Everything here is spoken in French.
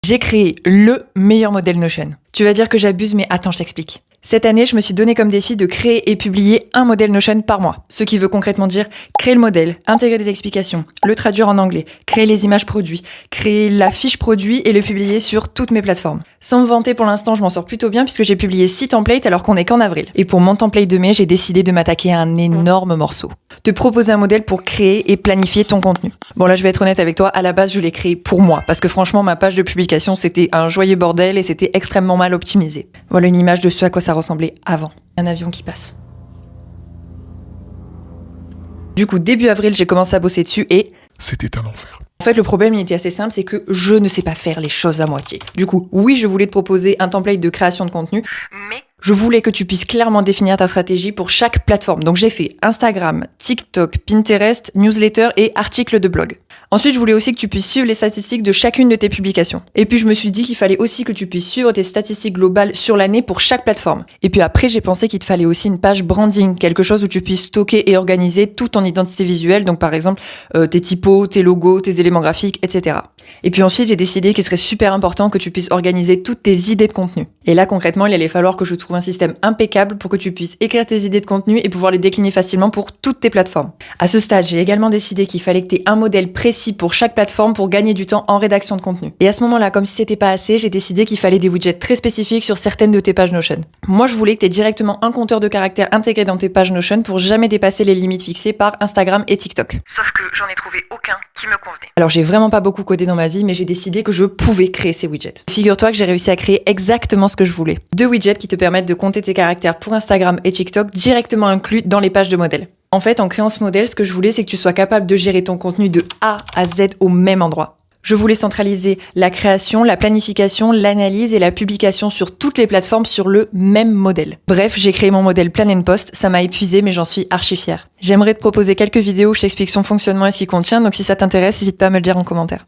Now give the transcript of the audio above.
J'ai créé le meilleur modèle Notion. Tu vas dire que j'abuse, mais attends, je t'explique. Cette année, je me suis donné comme défi de créer et publier un modèle Notion par mois. Ce qui veut concrètement dire créer le modèle, intégrer des explications, le traduire en anglais, créer les images produits, créer la fiche produit et le publier sur toutes mes plateformes. Sans me vanter, pour l'instant, je m'en sors plutôt bien puisque j'ai publié 6 templates alors qu'on est qu'en avril. Et pour mon template de mai, j'ai décidé de m'attaquer à un énorme morceau. Te proposer un modèle pour créer et planifier ton contenu. Bon là, je vais être honnête avec toi, à la base, je l'ai créé pour moi parce que franchement, ma page de publication, c'était un joyeux bordel et c'était extrêmement mal optimisé. Voilà une image de ce à quoi ça ressemblait avant. Un avion qui passe. Du coup, début avril, j'ai commencé à bosser dessus et... c'était un enfer. En fait, le problème, il était assez simple, c'est que je ne sais pas faire les choses à moitié. Du coup, oui, je voulais te proposer un template de création de contenu, mais je voulais que tu puisses clairement définir ta stratégie pour chaque plateforme. Donc j'ai fait Instagram, TikTok, Pinterest, newsletter et articles de blog. Ensuite, je voulais aussi que tu puisses suivre les statistiques de chacune de tes publications. Et puis, je me suis dit qu'il fallait aussi que tu puisses suivre tes statistiques globales sur l'année pour chaque plateforme. Et puis après, j'ai pensé qu'il te fallait aussi une page branding, quelque chose où tu puisses stocker et organiser toute ton identité visuelle. Donc, par exemple, tes typos, tes logos, tes éléments graphiques, etc. Et puis ensuite, j'ai décidé qu'il serait super important que tu puisses organiser toutes tes idées de contenu. Et là, concrètement, il allait falloir que je trouve un système impeccable pour que tu puisses écrire tes idées de contenu et pouvoir les décliner facilement pour toutes tes plateformes. À ce stade, j'ai également décidé qu'il fallait que tu aies un modèle précis pour chaque plateforme pour gagner du temps en rédaction de contenu. Et à ce moment-là, comme si c'était pas assez, j'ai décidé qu'il fallait des widgets très spécifiques sur certaines de tes pages Notion. Moi, je voulais que tu aies directement un compteur de caractères intégré dans tes pages Notion pour jamais dépasser les limites fixées par Instagram et TikTok. Sauf que j'en ai trouvé aucun qui me convenait. Alors, j'ai vraiment pas beaucoup codé dans ma vie, mais j'ai décidé que je pouvais créer ces widgets. Figure-toi que j'ai réussi à créer exactement ce que je voulais. 2 widgets qui te permettent de compter tes caractères pour Instagram et TikTok directement inclus dans les pages de modèle. En fait, en créant ce modèle, ce que je voulais, c'est que tu sois capable de gérer ton contenu de A à Z au même endroit. Je voulais centraliser la création, la planification, l'analyse et la publication sur toutes les plateformes sur le même modèle. Bref, j'ai créé mon modèle Plan and Post, ça m'a épuisé mais j'en suis archi fière. J'aimerais te proposer quelques vidéos où je t'explique son fonctionnement et ce qu'il contient, donc si ça t'intéresse, n'hésite pas à me le dire en commentaire.